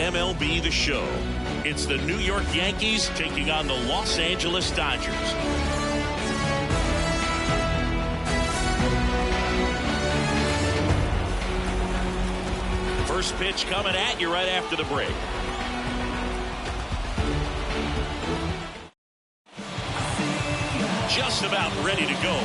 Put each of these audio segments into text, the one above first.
MLB The Show. It's the New York Yankees taking on the Los Angeles Dodgers. First pitch coming at you right after the break. Just about ready to go.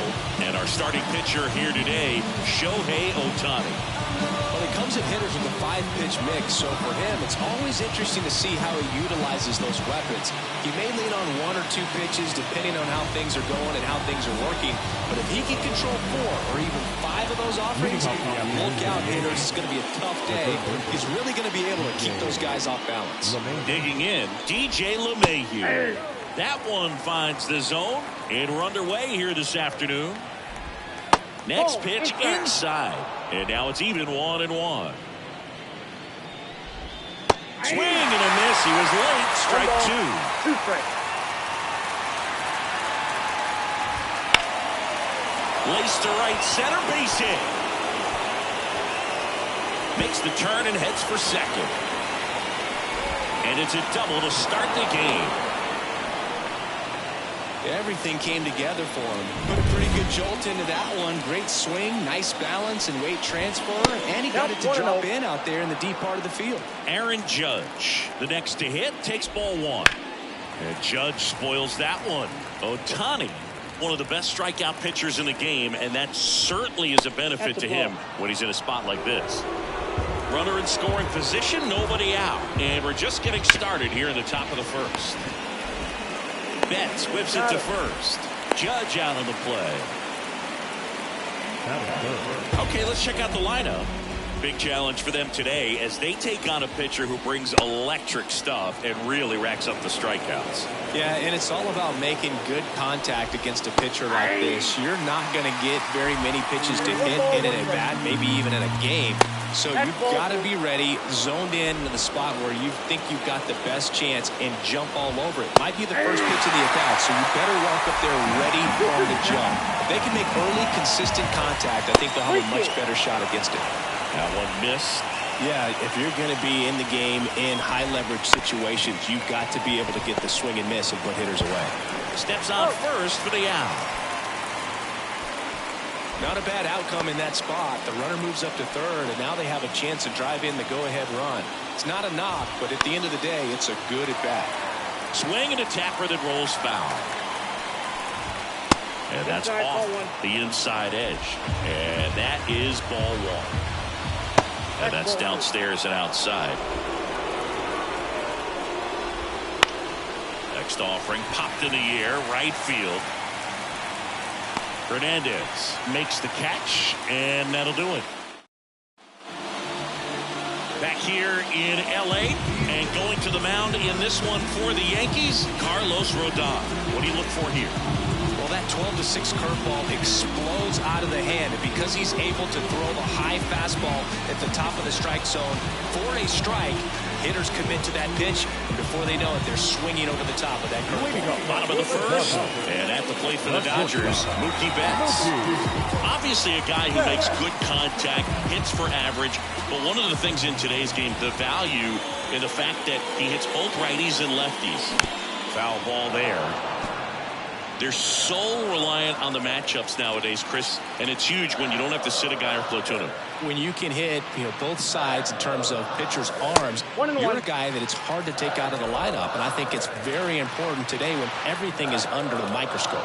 And our starting pitcher here today, Shohei Ohtani. Well, he comes at hitters with a 5-pitch mix, so for him, it's always interesting to see how he utilizes those weapons. He may lean on 1 or 2 pitches depending on how things are going and how things are working, but if he can control 4 or even 5 of those offerings, look out, hitters. It's going to be a tough day. He's really going to be able to keep those guys off balance. Digging in, DJ LeMahieu. That one finds the zone, and we're underway here this afternoon. Next pitch inside, and now it's even 1-1. Swing and a miss. He was late. Strike 2. Lace to right center, base hit. Makes the turn and heads for second. And it's a double to start the game. Everything came together for him. Put a pretty good jolt into that one. Great swing, nice balance and weight transfer, and he got it to drop in out there in the deep part of the field. Aaron Judge, the next to hit, takes ball 1. And Judge spoils that one. Ohtani, one of the best strikeout pitchers in the game, and that certainly is a benefit to him when he's in a spot like this. Runner in scoring position, nobody out. And we're just getting started here in the top of the first. Betts whips it to first. Judge out on the play. Okay, let's check out the lineup. Big challenge for them today as they take on a pitcher who brings electric stuff and really racks up the strikeouts. Yeah, and it's all about making good contact against a pitcher like this. You're not going to get very many pitches to hit in an at-bat, maybe even in a game. So you've got to be ready, zoned in to the spot where you think you've got the best chance and jump all over it. Might be the first pitch of the at-bat, so you better walk up there ready from the jump. If they can make early, consistent contact, I think they'll have a much better shot against it. That one missed. Yeah, if you're going to be in the game in high-leverage situations, you've got to be able to get the swing and miss and put hitters away. Steps on first for the out. Not a bad outcome in that spot. The runner moves up to third, and now they have a chance to drive in the go-ahead run. It's not a knock, but at the end of the day, it's a good at-bat. Swing and a tapper that rolls foul. And that's off the inside edge. And that is ball 1. And that's downstairs and outside. Next offering popped in the air, right field. Hernandez makes the catch, and that'll do it. Back here in L.A., and going to the mound in this one for the Yankees, Carlos Rodon. What do you look for here? Well, that 12-6 curveball explodes out of the hand, and because he's able to throw the high fastball at the top of the strike zone for a strike, hitters commit to that pitch, and before they know it, they're swinging over the top of that curveball. Bottom of the first, and at the plate for the Dodgers, Mookie Betts. Obviously a guy who makes good contact, hits for average, but one of the things in today's game, the value in the fact that he hits both righties and lefties. Foul ball there. They're so reliant on the matchups nowadays, Chris, and it's huge when you don't have to sit a guy or platoon him. When you can hit, both sides in terms of pitchers' arms, you're a guy that it's hard to take out of the lineup, and I think it's very important today when everything is under the microscope.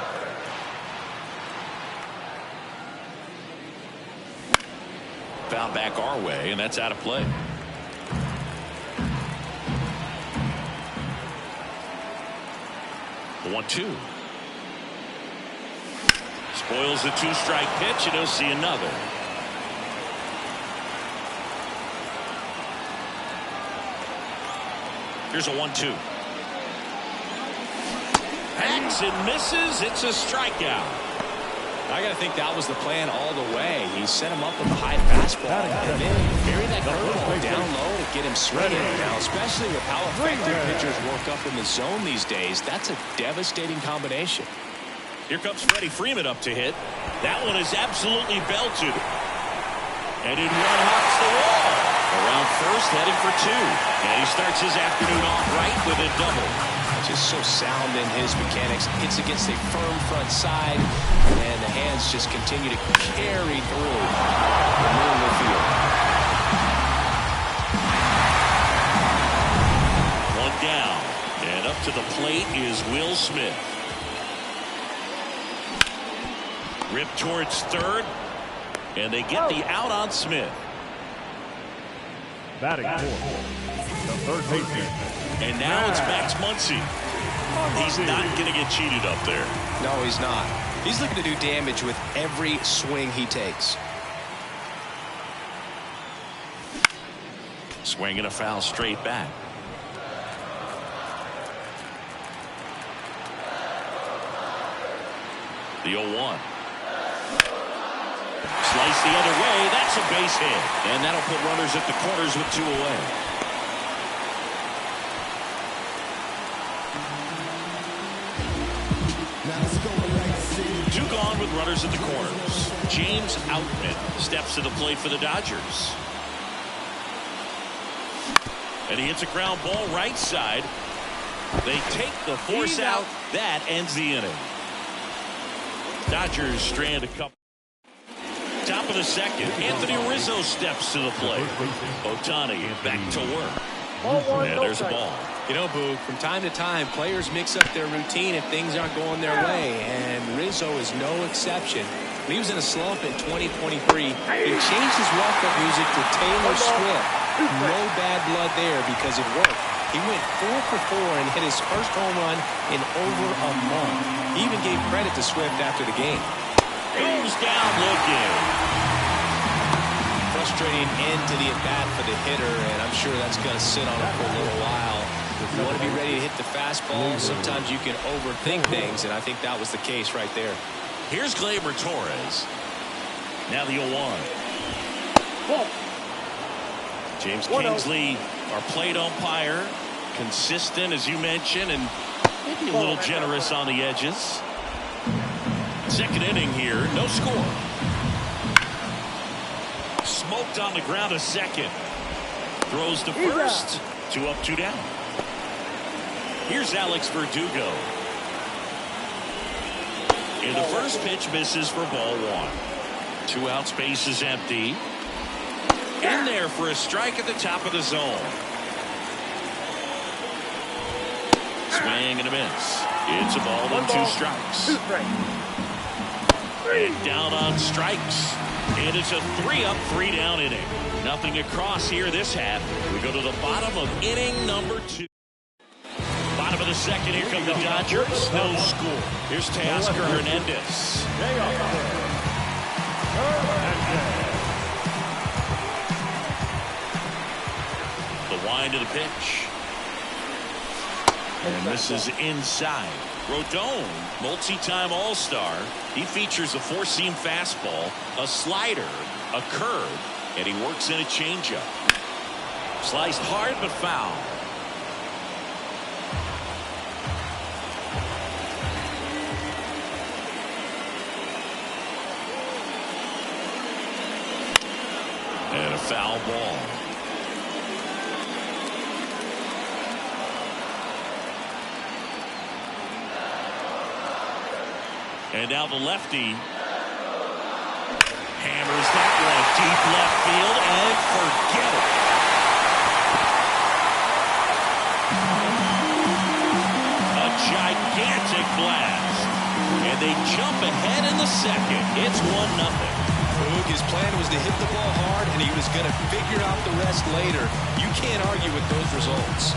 Foul back our way, and that's out of play. The 1-2. Spoils the 2-strike pitch, and he'll see another. Here's a 1-2. Hacks and misses. It's a strikeout. I got to think that was the plan all the way. He set him up with a high fastball and then bury that curveball down low to get him swinging. Now, especially with how effective pitchers work up in the zone these days, that's a devastating combination. Here comes Freddie Freeman up to hit. That one is absolutely belted. And it one-hops the wall. Around first, heading for 2. And he starts his afternoon off right with a double. Just so sound in his mechanics. Hits against a firm front side, and the hands just continue to carry through the middle of the field. One down, and up to the plate is Will Smith. Ripped towards third, and they get the out on Smith. Batting fourth, the third baseman. And now it's Max Muncy. He's not going to get cheated up there. No, he's not. He's looking to do damage with every swing he takes. Swing and a foul straight back. The 0-1. Slice the other way. That's a base hit. And that'll put runners at the corners with 2 away. Two gone with runners at the corners. James Outman steps to the plate for the Dodgers. And he hits a ground ball right side. They take the force out. That ends the inning. Dodgers strand a couple. Top of the second, Anthony Rizzo steps to the plate. Ohtani back to work. And there's a ball. You know, Boog, from time to time, players mix up their routine if things aren't going their way, and Rizzo is no exception. When he was in a slump in 2023, he changed his walk-up music to Taylor Swift. No bad blood there because it worked. He went 4 for 4 and hit his first home run in over a month. He even gave credit to Swift after the game. Goes down looking. Frustrating end to the at-bat for the hitter, and I'm sure that's going to sit on him for a little while. If you want to be ready to hit the fastball, sometimes you can overthink things, and I think that was the case right there. Here's Gleyber Torres. Now the 0-1. James Kingsley, our plate umpire, consistent as you mentioned, and maybe a little generous on the edges. Second inning here, no score. Smoked on the ground a second. Throws to first. 2 up, 2 down. Here's Alex Verdugo. And the first pitch misses for ball 1. 2 outs, base is empty. In there for a strike at the top of the zone. Swing and a miss. It's a ball and 2 strikes. And down on strikes. And it's a 3 up, 3 down inning. Nothing across here this half. We go to the bottom of inning number 2. Bottom of the second, here come the Dodgers. No score. Here's Teoscar Hernandez. The wind of the pitch. And this is inside. Rodon, multi-time All-Star. He features a 4-seam fastball, a slider, a curve, and he works in a changeup. Sliced hard but foul. And a foul ball. And now the lefty hammers that one deep left field and forget it. A gigantic blast. And they jump ahead in the second. It's 1-0. His plan was to hit the ball hard, and he was going to figure out the rest later. You can't argue with those results.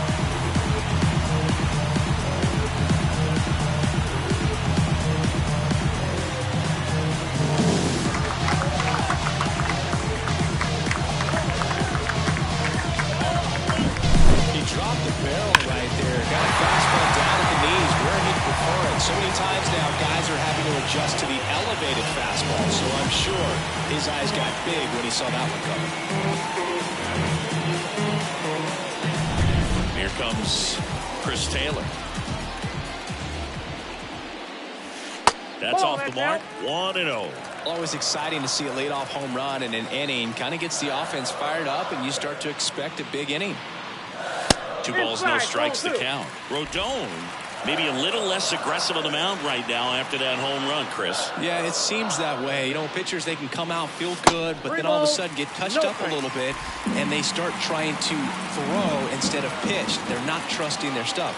He dropped the barrel right there. Got a fastball down at the knees where he'd prefer it. So many times now, guys are having to adjust to the elevated fastball. So I'm sure his eyes got big when he saw that one coming. Here comes Chris Taylor. That's off the mark. 1-0. Always exciting to see a leadoff home run in an inning. Kind of gets the offense fired up, and you start to expect a big inning. 2 balls, no strikes to count. Rodon maybe a little less aggressive on the mound right now after that home run, Chris. Yeah, it seems that way. You know, pitchers, they can come out, feel good, but then all of a sudden get touched up a little bit, and they start trying to throw instead of pitch. They're not trusting their stuff.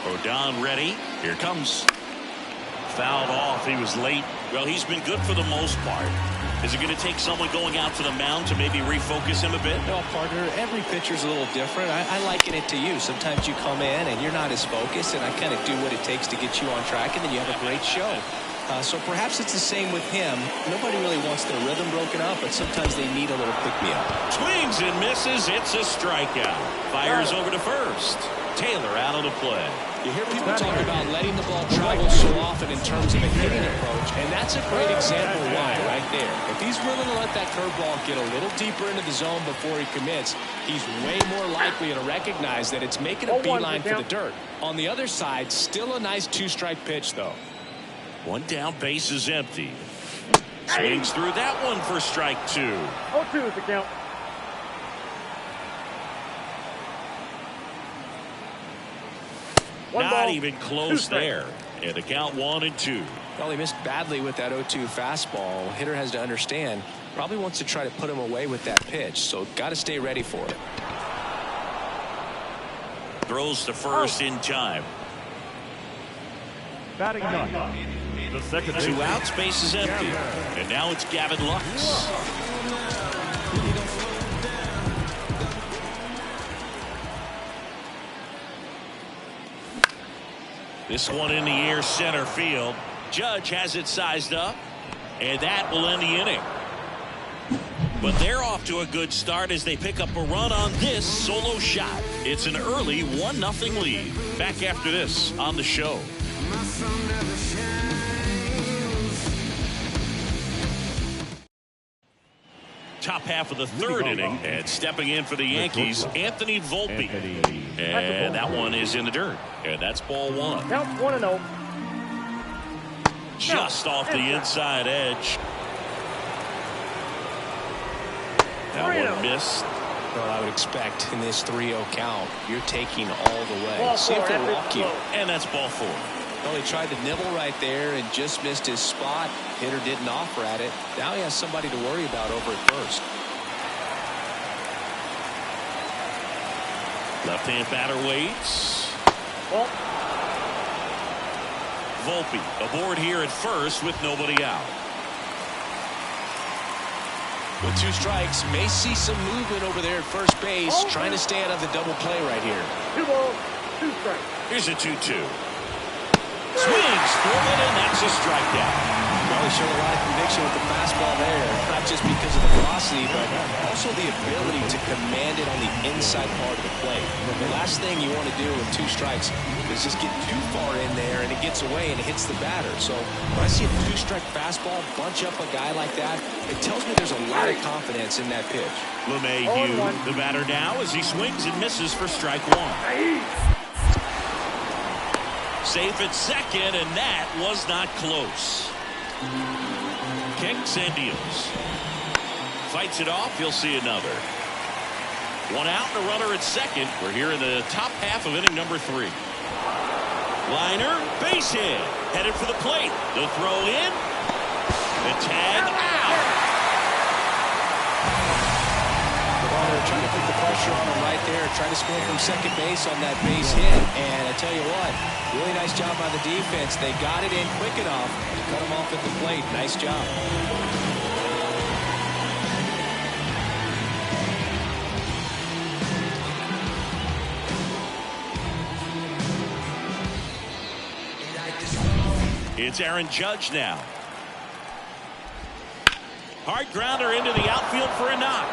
Rodon ready. Here comes. Fouled off. He was late. Well, he's been good for the most part. Is it going to take someone going out to the mound to maybe refocus him a bit? No, partner, every pitcher's a little different. I liken it to you. Sometimes you come in and you're not as focused, and I kind of do what it takes to get you on track, and then you have a great show. So perhaps it's the same with him. Nobody really wants their rhythm broken up, but sometimes they need a little pick-me-up. Swings and misses. It's a strikeout. Fires over to first. Taylor out of the play. You hear people talk about letting the ball travel so often in terms of a hitting approach, and that's a great example why right there. If he's willing to let that curveball get a little deeper into the zone before he commits, he's way more likely to recognize that it's making a beeline for the dirt. On the other side, still a nice 2-strike pitch, though. 1 down, base is empty. Swings through that one for strike 2. 0-2 is the count. Not even close there. And the count 1-2. Well, he missed badly with that 0-2 fastball. Hitter has to understand, probably wants to try to put him away with that pitch, so got to stay ready for it. Throws to first in time. Batting ninth, the second 2 baseman. outs, base is empty. And now it's Gavin Lux. This one in the air, center field. Judge has it sized up, and that will end the inning. But they're off to a good start as they pick up a run on this solo shot. It's an early 1-0 lead. Back after this on the show. Top half of the 3rd inning, and stepping in for the Yankees, Anthony Volpe. And that one is in the dirt, and that's ball 1. Count 1-0. Just off the inside edge. That one missed. Well, I would expect in this 3-0 count, you're taking all the way. See if they'll walk you. And that's ball 4. Well, he tried to nibble right there and just missed his spot. Hitter didn't offer at it. Now he has somebody to worry about over at first. Left-hand batter waits. Ball. Volpe aboard here at first with nobody out. With 2 strikes, may see some movement over there at first base, trying to stay out of the double play right here. 2 balls, 2 strikes. Here's a 2-2. Swings for it, and that's a strikeout. Probably showed a lot of conviction with the fastball there, not just because of the velocity, but also the ability to command it on the inside part of the plate. The last thing you want to do with 2 strikes is just get too far in there and it gets away and it hits the batter. So when I see a 2-strike fastball bunch up a guy like that, it tells me there's a lot of confidence in that pitch. LeMahieu, the batter now, as he swings and misses for strike 1. Safe at second, and that was not close. Kicks and deals. Fights it off. You'll see another. 1 out and a runner at second. We're here in the top half of inning number 3. Liner, base hit. Headed for the plate. The throw in. The tag out. Trying to put the pressure on him right there, trying to score from second base on that base hit. And I tell you what, really nice job by the defense. They got it in quick enough to cut him off at the plate. Nice job. It's Aaron Judge now. Hard grounder into the outfield for a knock.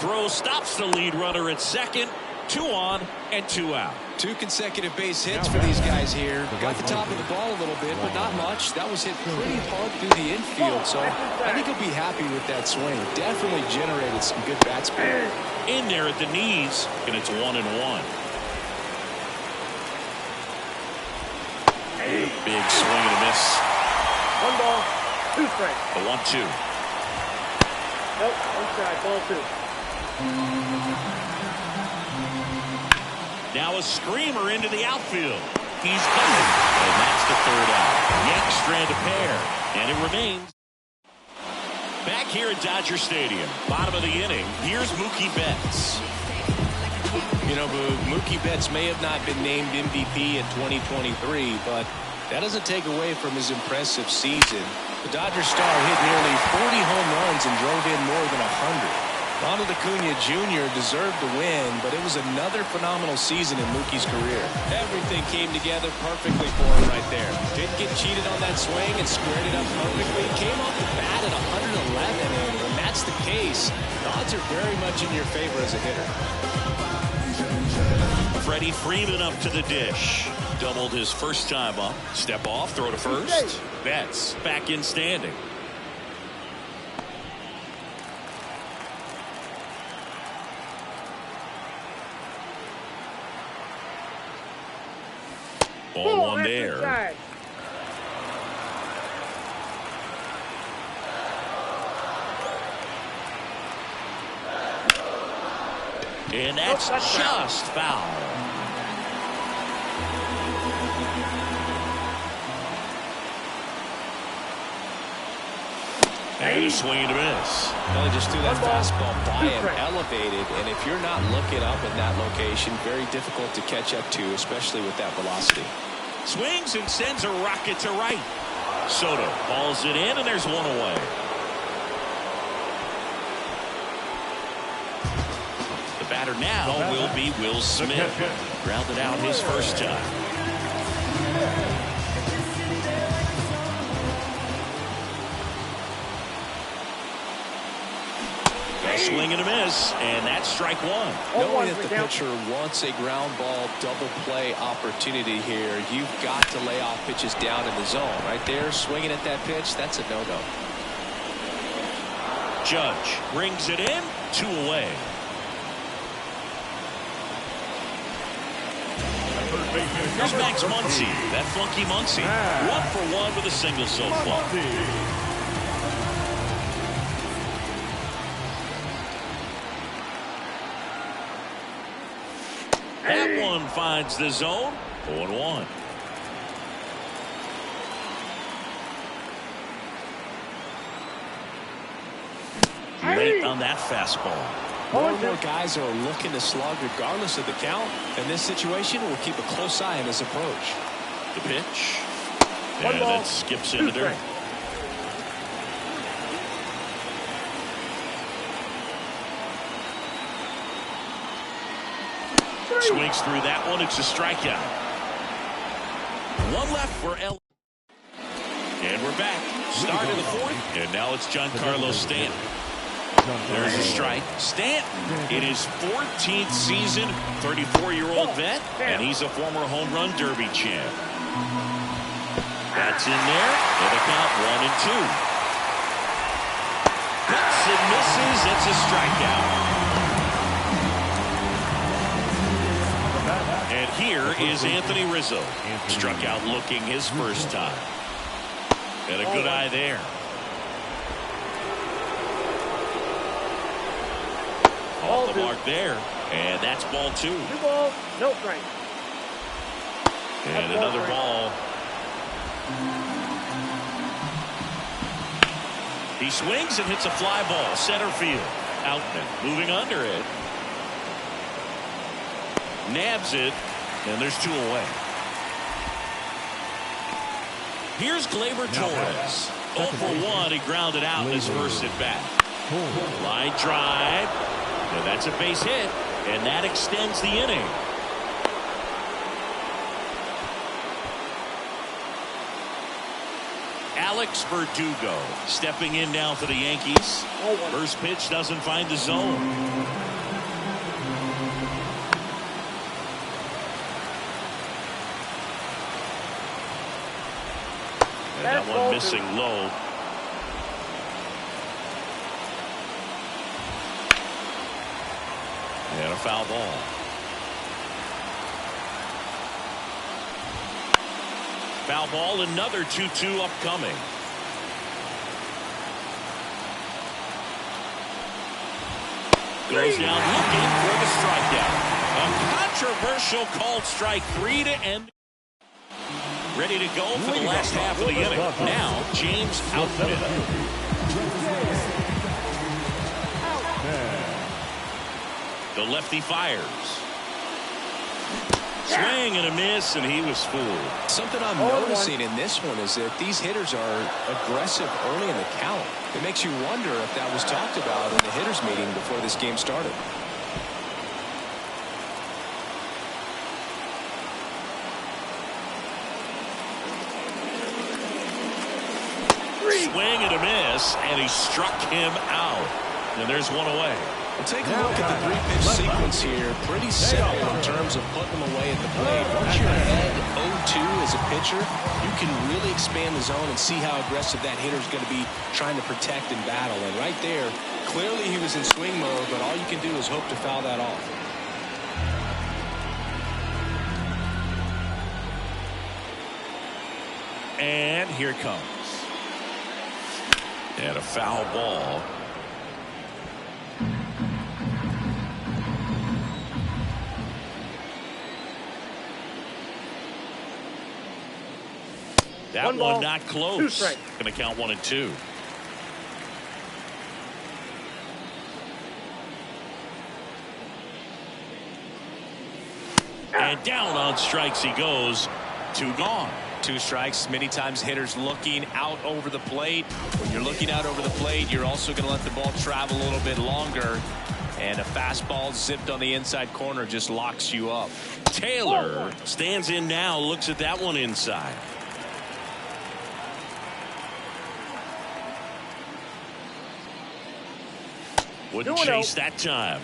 Throw stops the lead runner at second. 2 on and 2 out. 2 consecutive base hits for these guys here. Got the top of the ball a little bit, but not much. That was hit pretty hard through the infield, so I think he'll be happy with that swing. Definitely generated some good bat speed. In there at the knees, and it's 1-1. Big swing and a miss. 1 ball, 2 strikes. The 1-2. Nope, inside, ball 2. Now a screamer into the outfield. He's gone. And that's the 3rd out. Yanks strand a pair. And it remains. Back here at Dodger Stadium. Bottom of the inning. Here's Mookie Betts. You know, Mookie Betts may have not been named MVP in 2023, but that doesn't take away from his impressive season. The Dodger star hit nearly 40 home runs and drove in more than 100. Ronald Acuna Jr. deserved to win, but it was another phenomenal season in Mookie's career. Everything came together perfectly for him right there. Didn't get cheated on that swing and squared it up perfectly. Came off the bat at 111, and when that's the case, the odds are very much in your favor as a hitter. Freddie Freeman up to the dish. Doubled his first time up. Step off, throw to first. Betts back in standing. Ball 1 there. Inside. And that's just foul. And a swing and a miss. Well, he just threw that fastball by him, elevated, and if you're not looking up in that location, very difficult to catch up to, especially with that velocity. Swings and sends a rocket to right. Soto balls it in, and there's 1 away. The batter now will be Will Smith. Grounded out his first time. A swing and a miss, and that's strike 1. Knowing that the pitcher wants a ground ball double play opportunity here, you've got to lay off pitches down in the zone. Right there, swinging at that pitch, that's a no-no. Judge brings it in, 2 away. Here's Max Muncy, that flunky Muncy. 1 for 1 with a single so far. That one finds the zone. 0-1. Late on that fastball. More and more guys are looking to slug regardless of the count. In this situation, we'll keep a close eye on his approach. The pitch. And that skips into dirt. Swings through that one. It's a strikeout. 1 left for L. And we're back. Start of the 4th. And now it's Giancarlo Stanton. There's a strike. Stanton in his 14th season, 34-year-old vet, and he's a former home run derby champ. That's in there. And the count 1-2. Hits and misses. It's a strikeout. And here is Anthony Rizzo. Struck out looking his first time. And a good eye there. Off the mark there. And that's ball 2. 2 balls, no strike. And another ball. He swings and hits a fly ball. Center field. Outman moving under it. Nabs it, and there's 2 away. Here's Gleyber Torres. 0 for 1. He grounded out in his first at bat. Line drive. And that's a base hit, and that extends the inning. Alex Verdugo stepping in now for the Yankees. First pitch doesn't find the zone. And that one missing low. And a foul ball. Foul ball, another 2-2 upcoming. Goes down looking for the strikeout. A controversial called strike 3 to end. Ready to go for the last half of the inning. Now, James Outfit. The lefty fires. Swing and a miss, and he was fooled. Something I'm noticing in this one is that these hitters are aggressive early in the count. It makes you wonder if that was talked about in the hitters meeting before this game started. Swing and a miss, and he struck him out. And there's one away. Well, take a look at the three-pitch sequence here. Pretty simple in terms of putting them away at the plate. Once you're ahead 0-2 as a pitcher, you can really expand the zone and see how aggressive that hitter is going to be trying to protect and battle. And right there, clearly he was in swing mode, but all you can do is hope to foul that off. And here it comes. And a foul ball. That one not close. Going to count 1 and 2. And down on strikes he goes. 2 gone. 2 strikes. Many times hitters looking out over the plate. When you're looking out over the plate, you're also going to let the ball travel a little bit longer. And a fastball zipped on the inside corner just locks you up. Taylor stands in now, looks at that one inside. Wouldn't chase that time.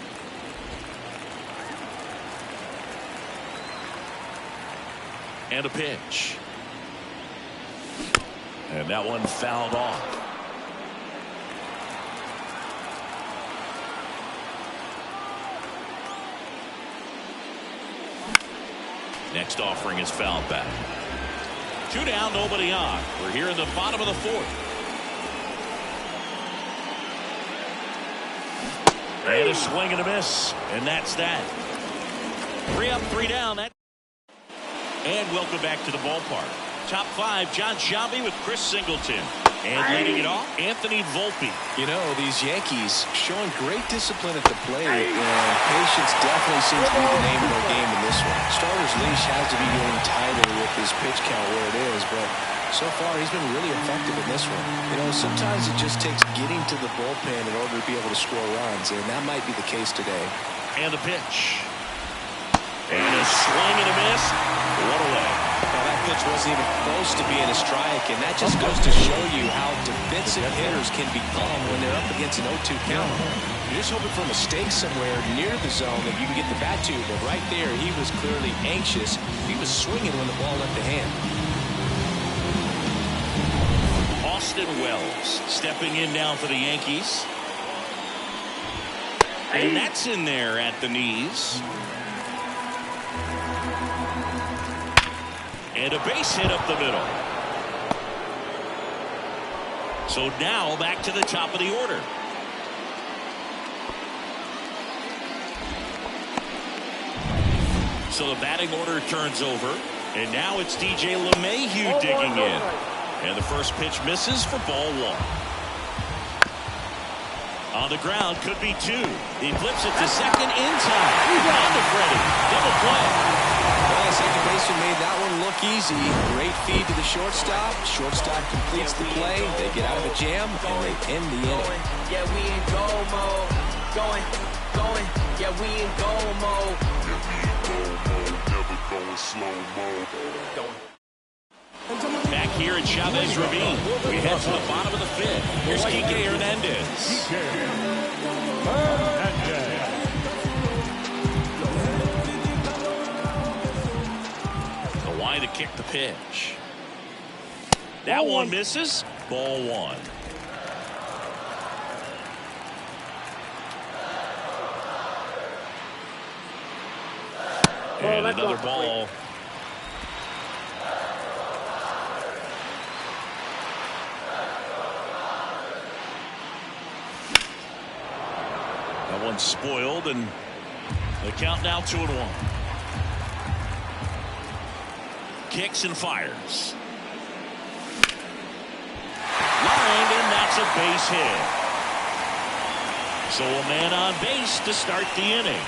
And a pitch. And that one fouled off. Next offering is fouled back. 2 down, nobody on. We're here in the bottom of the 4th. And a swing and a miss. And that's that. 3 up, 3 down. And welcome back to the ballpark. Top 5, John Sciambi with Chris Singleton. And leading it off, Anthony Volpe. You know, these Yankees showing great discipline at the plate, and patience definitely seems to be the name of their game in this one. Starter's leash has to be getting tighter with his pitch count where it is, but so far he's been really effective in this one. You know, sometimes it just takes getting to the bullpen in order to be able to score runs, and that might be the case today. And the pitch. And a swing and a miss. What away. Well, that pitch wasn't even close to being a strike, and that just goes to show you how defensive hitters can become when they're up against an 0-2 count. You're just hoping for a mistake somewhere near the zone that you can get the bat to, but right there he was clearly anxious. He was swinging when the ball left the hand. Austin Wells stepping in now for the Yankees. And that's in there at the knees. And a base hit up the middle. So now back to the top of the order. So the batting order turns over. And now it's DJ LeMahieu digging in. And the first pitch misses for ball 1. On the ground, could be 2. He flips it to second in time. On to Freddie. Double play. Well, second baseman made that one look easy. Great feed to the shortstop. Shortstop completes the play. They get out of the jam, and they end the inning. Yeah, we in goal mode. Going. Yeah, we in goal mode. Never going slow mode. Back here at Chavez Ravine, we head to the bottom of the 5th. Here's Kike Hernandez. The line to kick the pitch. That one misses. Ball 1. And another ball. one spoiled, and the count now 2-1. Kicks and fires. Lined, and that's a base hit. So a man on base to start the inning.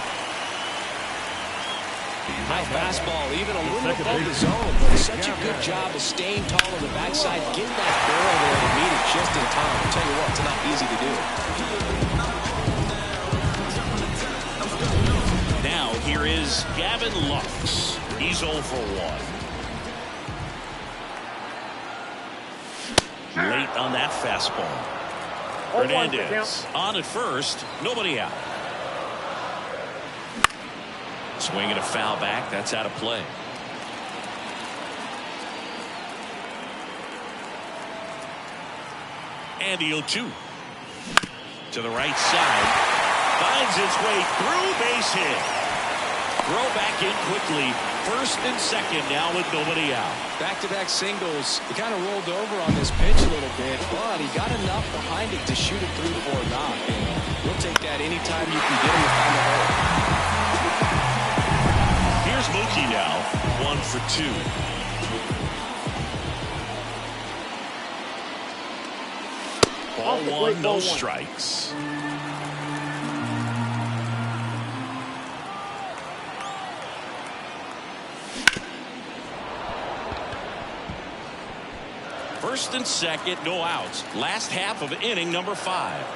High fastball, even a little above the zone, but such a good job of staying tall on the backside, getting that barrel there to meet it just in time. I'll tell you what, it's not easy to do. Now here is Gavin Lux. He's 0 for 1. Late on that fastball. Hernandez on at first, nobody out. Swinging a foul back, that's out of play. And the 0-2 to the right side, finds its way through, base hit. Throw back in quickly. First and second now with nobody out. Back-to-back singles. He kind of rolled over on this pitch a little bit, but he got enough behind it to shoot it through for a knock. And we'll take that anytime you can get him to find the hole. Here's Mookie now, 1 for 2. Ball 1, no strikes. First and second, no outs. Last half of inning number 5.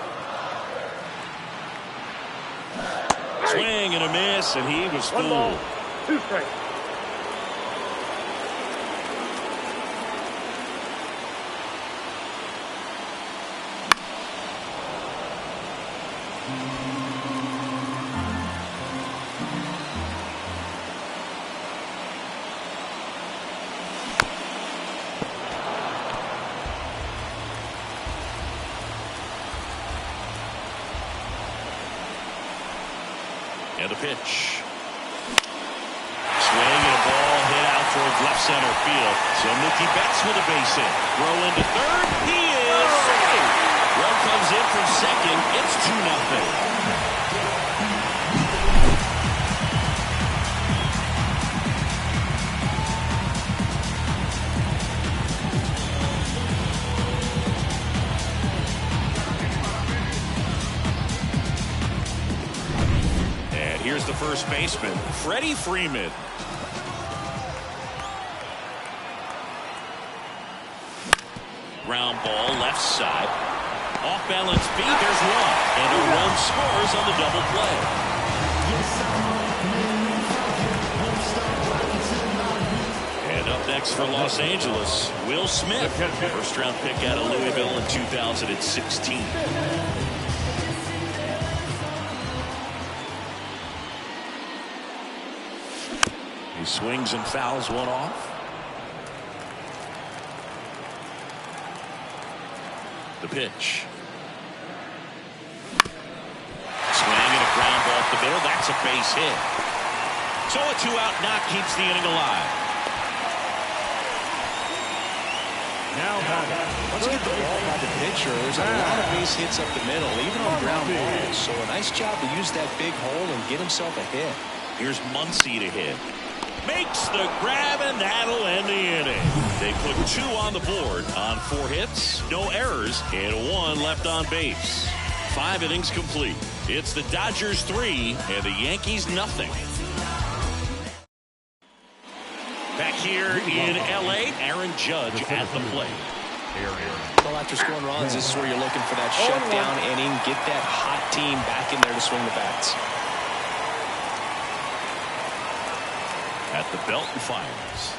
Swing and a miss, and he was fooled. 1 ball, 2 strikes. And the pitch. Swing and a ball hit out towards left center field. So Mookie Betts with a base hit. Throw into third. He is safe. Run comes in from second. It's 2-0. Here's the first baseman, Freddie Freeman. Ground ball left side. Off balance feet, there's one. And a run scores on the double play. And up next for Los Angeles, Will Smith. First round pick out of Louisville in 2016. He swings and fouls one off. The pitch. Swing and a ground ball up the middle. That's a base hit. So a 2-out knock keeps the inning alive. Now Once you get the ball by the pitcher, there's a lot of base hits up the middle, even on ground balls. So a nice job to use that big hole and get himself a hit. Here's Muncy to hit. Makes the grab, and that'll end the inning. They put 2 on the board on 4 hits, no errors, and 1 left on base. 5 innings complete. It's the Dodgers 3 and the Yankees nothing. Back here in L.A., Aaron Judge at the plate. Well, after scoring runs, this is where you're looking for that shutdown inning. Get that hot team back in there to swing the bats. At the belt and fires.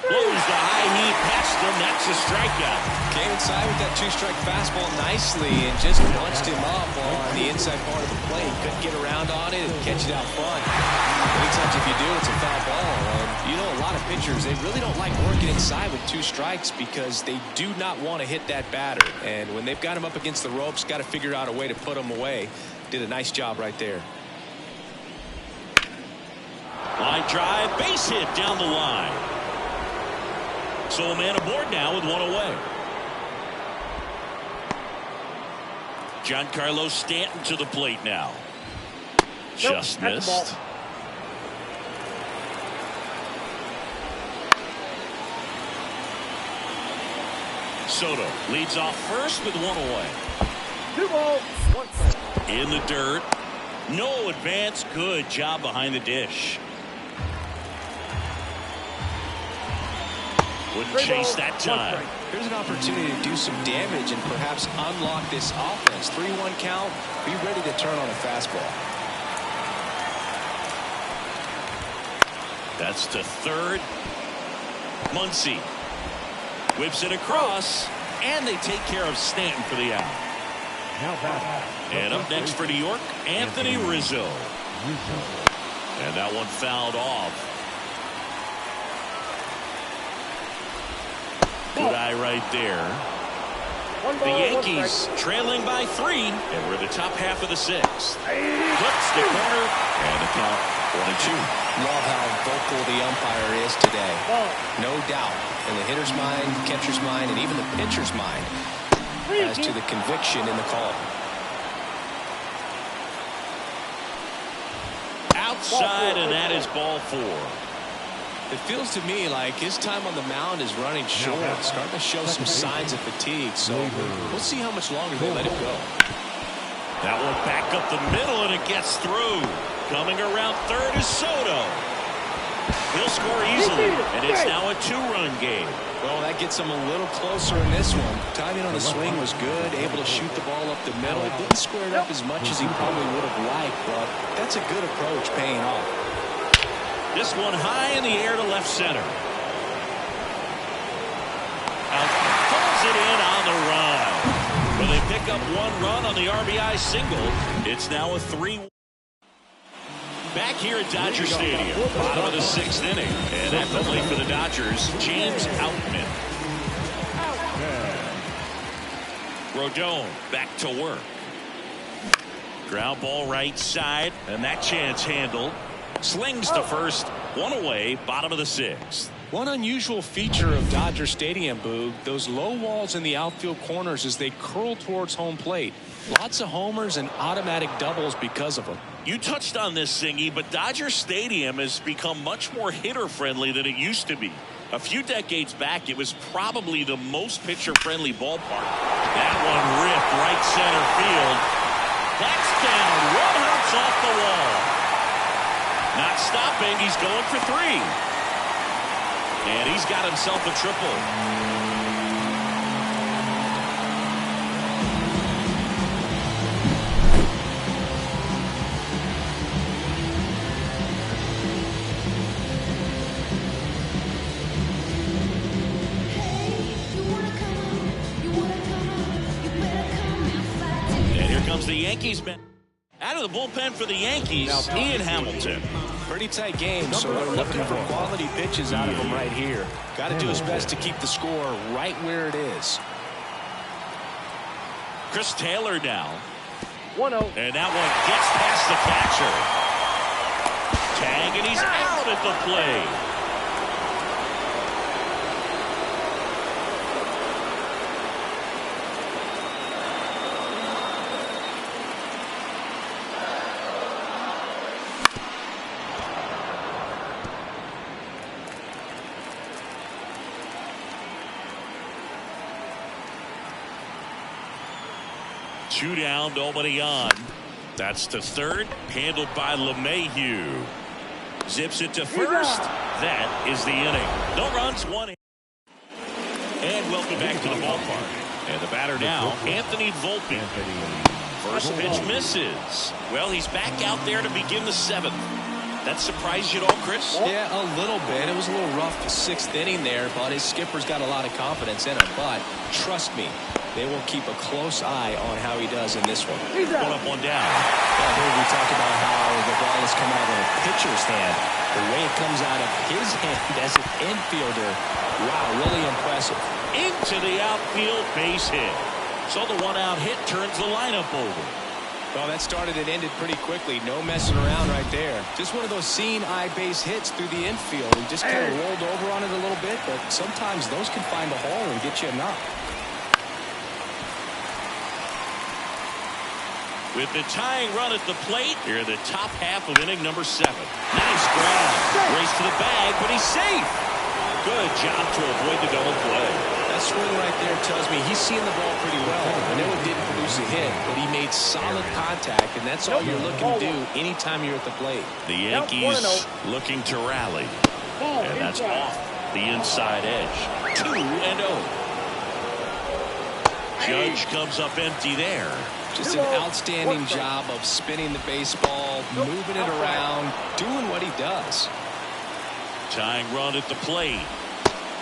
Blows the high heat past him. That's a strikeout. Came inside with that 2-strike fastball nicely and just punched him up on the inside part of the plate. Couldn't get around on it and catch it out front. Many times if you do, it's a foul ball. And you know, a lot of pitchers, they really don't like working inside with 2 strikes because they do not want to hit that batter. And when they've got him up against the ropes, got to figure out a way to put him away. Did a nice job right there. Line drive, base hit down the line. So a man aboard now with 1 away. Giancarlo Stanton to the plate now. Just missed. Soto leads off first with one away. 2 balls, 1 strike. In the dirt. No advance. Good job behind the dish. Wouldn't chase that time. Here's an opportunity to do some damage and perhaps unlock this offense. 3-1 count. Be ready to turn on a fastball. That's to third. Muncy whips it across, and they take care of Stanton for the out. And up next for New York, Anthony Rizzo. And that one fouled off. Good eye right there. The Yankees trailing by 3, and we're in the top half of the 6th. Flips the corner, and the count 1-2. Love how vocal the umpire is today. No doubt in the hitter's mind, catcher's mind, and even the pitcher's mind as to the conviction in the call. Outside, and that is ball 4. It feels to me like his time on the mound is running short, starting to show some signs of fatigue. So we'll see how much longer they let him go. That one back up the middle, and it gets through. Coming around third is Soto. He'll score easily, and it's now a 2-run game. Well, that gets him a little closer in this one. Timing on the swing was good, able to shoot the ball up the middle. Didn't square it up as much as he probably would have liked, but that's a good approach paying off. This one high in the air to left center. Pulls it in on the run. When they pick up 1 run on the RBI single, it's now a 3. Back here at Dodger Stadium, bottom of the 6th inning. And that penalty for the Dodgers, James Outman. Rodon back to work. Ground ball right side, and that chance handled. Slings to first, 1 away, bottom of the 6th. One unusual feature of Dodger Stadium, Boog, those low walls in the outfield corners as they curl towards home plate. Lots of homers and automatic doubles because of them. You touched on this, Singy, but Dodger Stadium has become much more hitter-friendly than it used to be. A few decades back, it was probably the most pitcher-friendly ballpark. That one ripped right center field. That's down. 1 hops off the wall. Not stopping. He's going for 3. And he's got himself a triple. The Yankees out of the bullpen for the Yankees, Ian Hamilton. Pretty tight game, so they're looking for quality pitches out of him right here. Got to do his best to keep the score right where it is. Chris Taylor now. 1-0. And that one gets past the catcher. Tag, and he's out at the plate. Two down, nobody on. That's to third, handled by LeMahieu. Zips it to first. That is the inning. No runs, 1 hit. And welcome back to the ballpark. And the batter now, Anthony Volpe. First pitch misses. Well, he's back out there to begin the 7th. That surprised you at all, Chris? Yeah, a little bit. It was a little rough 6th inning there, but his skipper's got a lot of confidence in him. But trust me, they will keep a close eye on how he does in this one. 1 up, 1 down. Well, here we talk about how the ball has come out of a pitcher's hand. The way it comes out of his hand as an infielder, wow, really impressive. Into the outfield, base hit. So the 1-out hit turns the lineup over. Well, that started and ended pretty quickly. No messing around right there. Just one of those seeing eye base hits through the infield. He just kind of rolled over on it a little bit, but sometimes those can find a hole and get you a knock. With the tying run at the plate, here in the top half of inning number 7. Nice grab. Race to the bag, but he's safe. Good job to avoid the double play. That swing right there tells me he's seeing the ball pretty well. I know it didn't produce a hit, but he made solid contact, and that's all you're looking to do anytime you're at the plate. The Yankees looking to rally. And that's off the inside edge. 2-0. Judge comes up empty there. Just an outstanding job of spinning the baseball, moving it around, doing what he does. Tying run at the plate.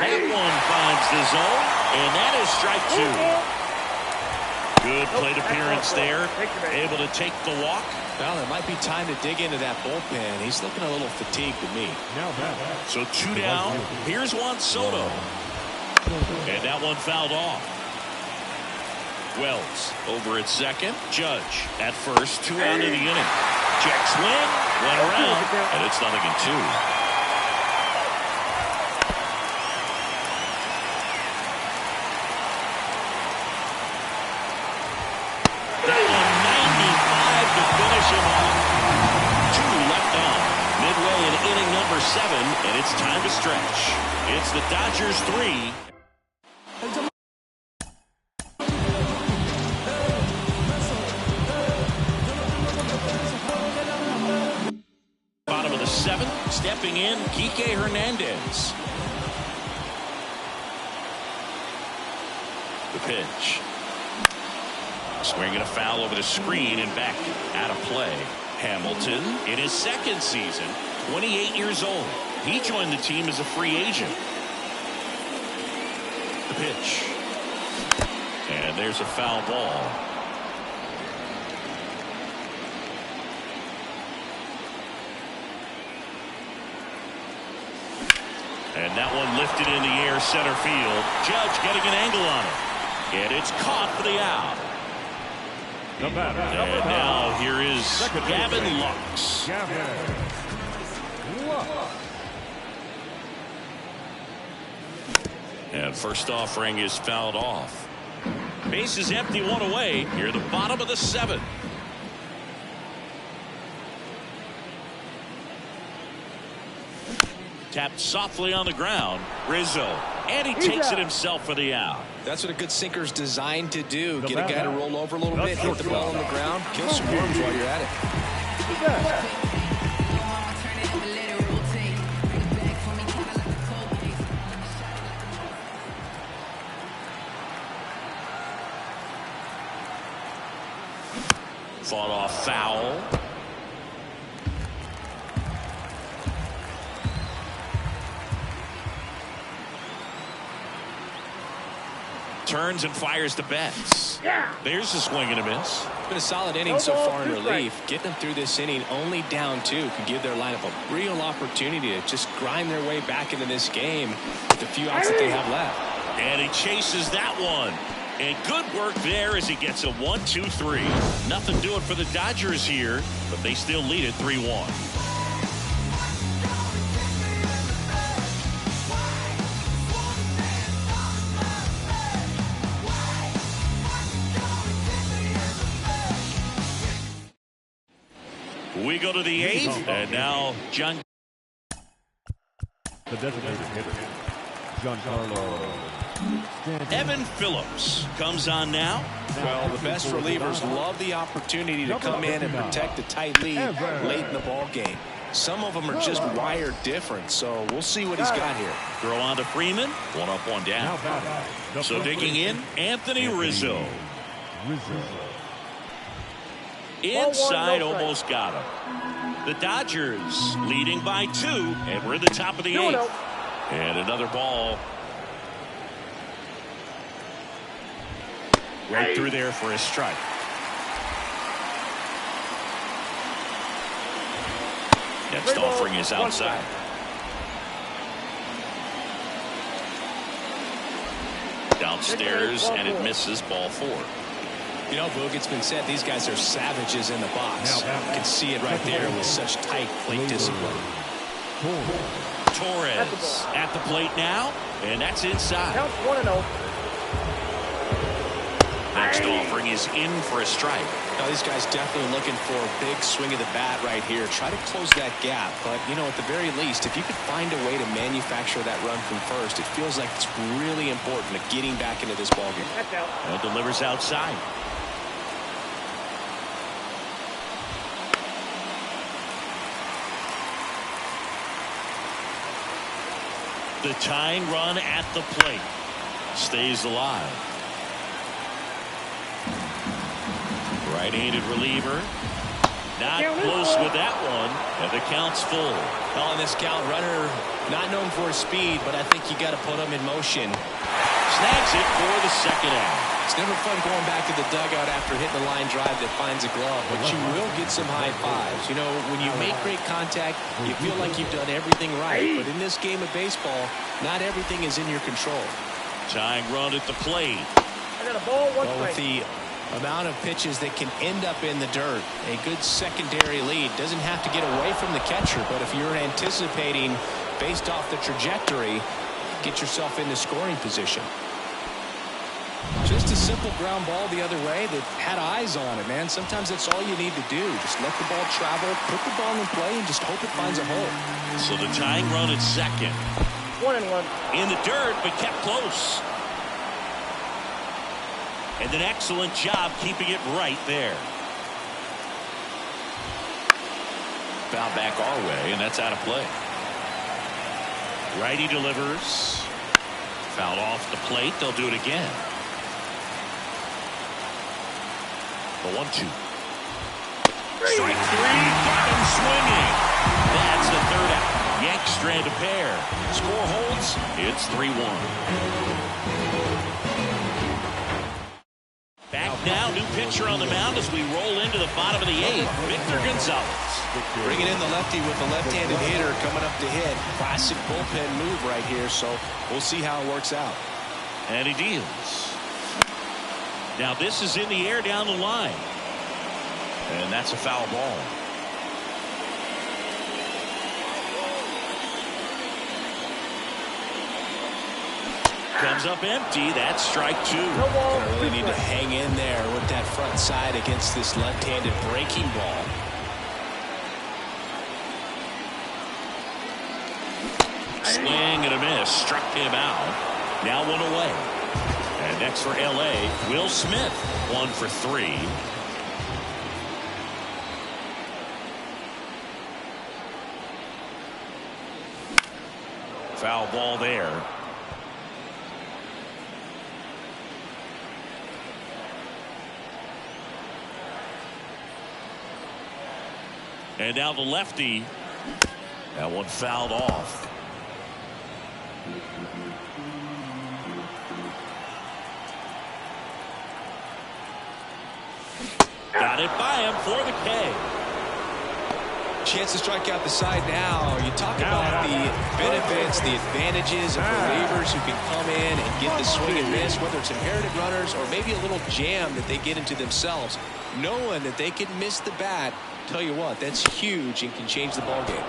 That one finds the zone, and that is strike 2. Good plate appearance there. Able to take the walk. Well, it might be time to dig into that bullpen. He's looking a little fatigued to me. So 2 down. Here's Juan Soto. And that one fouled off. Wells over at second. Judge at first. 2 out of the inning. Check swing. Went around. And it's 0-2. That one 95 to finish him off. 2 left on. Midway in inning number 7. And it's time to stretch. It's the Dodgers 3. Bottom of the 7th, stepping in, Kike Hernandez. The pitch. Swinging a foul over the screen and back out of play. Hamilton in his 2nd season, 28 years old. He joined the team as a free agent. The pitch. And there's a foul ball. And that one lifted in the air, center field. Judge getting an angle on it. And it's caught for the out. And now here is Gavin Lux. And first offering is fouled off. Base is empty, 1 away. Here the bottom of the 7th. Tapped softly on the ground. Rizzo. And he takes it himself for the out. That's what a good sinker's designed to do. Get a guy to roll over a little bit, hit the ball on the ground, kill some worms while you're at it. Fought off foul. Turns and fires to Betts. There's a swing and a miss. Been a solid inning so far in relief. Getting them through this inning only down 2 could give their lineup a real opportunity to just grind their way back into this game with the few outs that they have left. And he chases that one. And good work there as he gets a 1-2-3. Nothing doing for the Dodgers here, but they still lead it 3-1. We go to the 8th, and now John. The designated hitter, Giancarlo. Evan Phillips comes on now. Well, the best relievers love the opportunity to come in and protect a tight lead late in the ball game. Some of them are just wired different, so we'll see what he's got here. Throw on to Freeman. 1 up, 1 down. So digging in, Anthony Rizzo. Inside, almost got him. The Dodgers leading by 2, and we're at the top of the 8th. And another ball. Right through there for a strike. Next offering is outside. Downstairs, and it misses, ball 4. You know, Boog, it's been said these guys are savages in the box. You can see it right there with such tight plate discipline. Torres at the plate now, and that's inside. Count 1-0. Next offering is in for a strike. Now, these guys definitely looking for a big swing of the bat right here. Try to close that gap. But, you know, at the very least, if you could find a way to manufacture that run from first, it feels like it's really important to getting back into this ballgame. That's out. And delivers outside. The tying run at the plate stays alive. Right-handed reliever. Not close with that one. And the count's full. On this count, runner not known for his speed, but I think you got to put him in motion. Snags it for the second out. It's never fun going back to the dugout after hitting a line drive that finds a glove, but you will get some high fives. You know, when you make great contact, you feel like you've done everything right. But in this game of baseball, not everything is in your control. Tying run at the plate. I got a ball, one Well, with strike. the amount of pitches that can end up in the dirt, a good secondary lead doesn't have to get away from the catcher, but if you're anticipating based off the trajectory, get yourself into scoring position. Just a simple ground ball the other way that had eyes on it, man. Sometimes that's all you need to do. Just let the ball travel, put the ball in play, and just hope it finds a hole. So the tying run at second. 1-1. In the dirt, but kept close. And an excellent job keeping it right there. Foul back our way, and that's out of play. Righty delivers. Fouled off the plate. They'll do it again. The 1-2. Strike three. Got him swinging. That's the third out. Yanks strand a pair. Score holds. It's 3-1. Back now, new pitcher on the mound as we roll into the bottom of the eighth. Victor Gonzalez. Bringing in the lefty with the left-handed hitter coming up to hit. Classic bullpen move right here, so we'll see how it works out. And he deals. Now this is in the air down the line. And that's a foul ball. Comes up empty. That's strike two. No ball. Gonna really need to hang in there with that front side against this left-handed breaking ball. Swing and a miss. Struck him out. Now one away. And next for L.A., Will Smith. 1 for 3. Foul ball there. And now the lefty. That one fouled off. Got it by him for the K. Chance to strike out the side now. You talk about the benefits, the advantages of relievers who can come in and get the swing and miss, whether it's inherited runners or maybe a little jam that they get into themselves. Knowing that they can miss the bat, tell you what, that's huge and can change the ball game.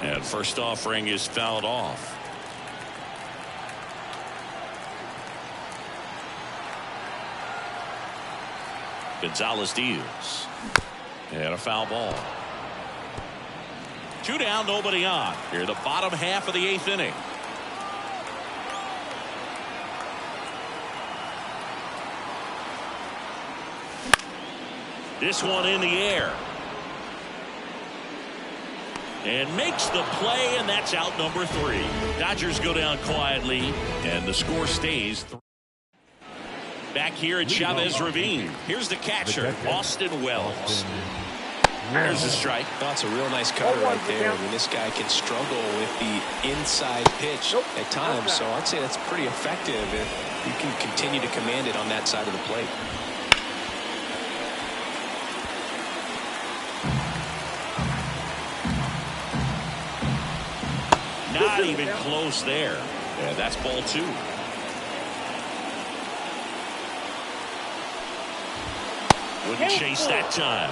And first offering is fouled off. Gonzalez deals. And a foul ball. 2 down, nobody on. Here, the bottom half of the 8th inning. This one in the air. And makes the play, and that's out number 3. Dodgers go down quietly, and the score stays 3. Back here at Chavez Ravine. Here's the catcher, Austin Wells. There's a strike. That's a real nice cutter right there. I mean, this guy can struggle with the inside pitch at times, so I'd say that's pretty effective if you can continue to command it on that side of the plate. Not even close there. Yeah, that's ball 2. Wouldn't chase that time.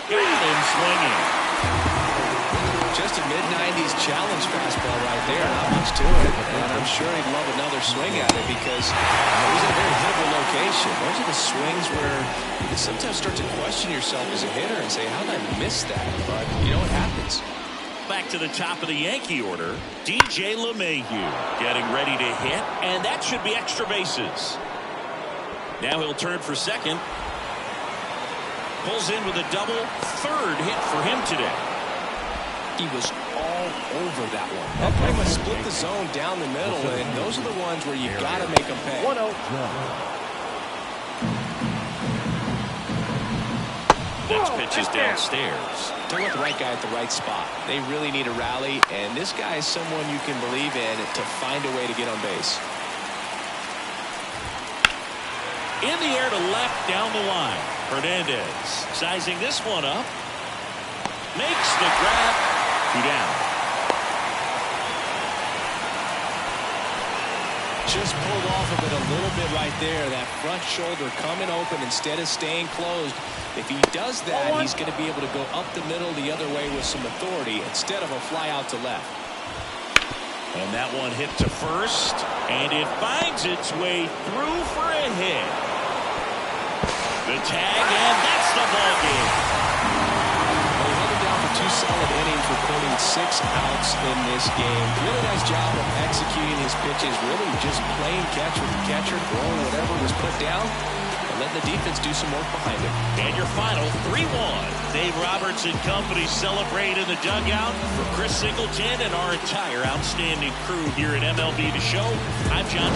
Got him swinging. Just a mid-90s challenge fastball right there. Not much to it. And I'm sure he'd love another swing at it because it was in a very hittable location. Those are the swings where you can sometimes start to question yourself as a hitter and say, how did I miss that? But, you know, it happens. Back to the top of the Yankee order, DJ LeMahieu getting ready to hit, and that should be extra bases. Now he'll turn for second. Pulls in with a double, third hit for him today. He was all over that one. That pretty much split the zone down the middle, and those are the ones where you got to make them pay. 1-0. Next pitch is downstairs. Don't want the right guy at the right spot. They really need a rally, and this guy is someone you can believe in to find a way to get on base. In the air to left down the line. Hernandez sizing this one up. Makes the grab. 2 down. Just pulled off of it a little bit right there. That front shoulder coming open instead of staying closed. If he does that, he's going to be able to go up the middle the other way with some authority instead of a fly out to left. And that one hit to first, and it finds its way through for a hit. The tag, and that's the ball game. Well, he held him down for 2 solid innings, recording 6 outs in this game. Really nice job of executing his pitches, really just playing catch with the catcher, throwing whatever was put down, and letting the defense do some work behind him. And your final 3-1. Dave Roberts and company celebrate in the dugout. For Chris Singleton and our entire outstanding crew here at MLB The Show, I'm John.